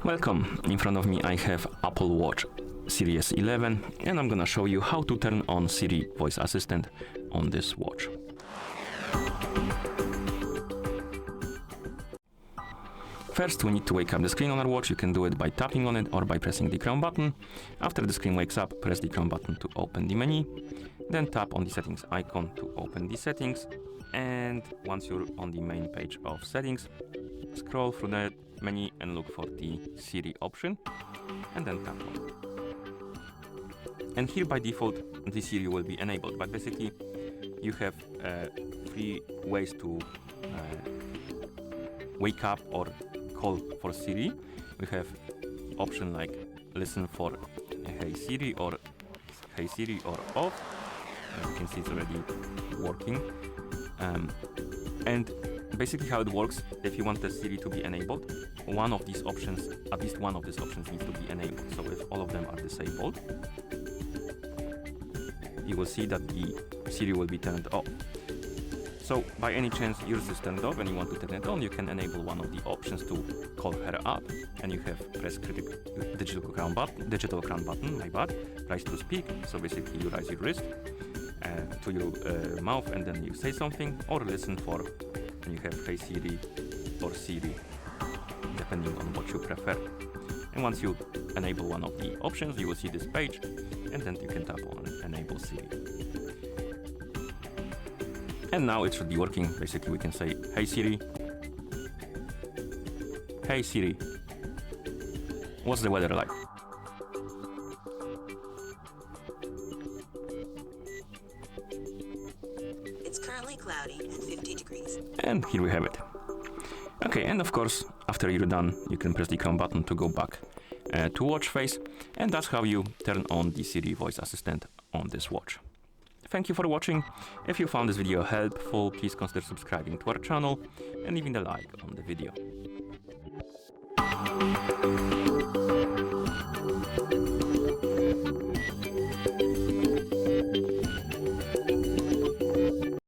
Welcome. In front of me I have Apple Watch Series 11 and I'm gonna show you how to turn on Siri voice assistant on this watch. First, we need to wake up the screen on our watch. You can do it by tapping on it or by pressing the crown button. After the screen wakes up, press the crown button to open the menu. Then tap on the settings icon to open the settings. And once you're on the main page of settings, scroll through the menu and look for the Siri option. And then tap on it. And here by default, the Siri will be enabled. But basically, you have three ways to wake up or call for Siri. We have option like listen for Hey Siri or Hey Siri or off. You can see it's already working. And basically how it works, if you want the Siri to be enabled, one of these options, at least one of these options needs to be enabled. So if all of them are disabled, you will see that the Siri will be turned off. So by any chance yours is turned off and you want to turn it on, you can enable one of the options to call her up, and you have press digital crown button, rise to speak. So basically you raise your wrist to your mouth and then you say something, or listen for, and you have Hey Siri or Siri, depending on what you prefer. And once you enable one of the options, you will see this page, and then you can tap on enable Siri. And now it should be working. Basically we can say, Hey Siri, what's the weather like? It's currently cloudy and 50 degrees. And here we have it. Okay, and of course, after you're done, you can press the crown button to go back to watch face. And that's how you turn on the Siri voice assistant on this watch. Thank you for watching. If you found this video helpful, please consider subscribing to our channel and leaving a like on the video.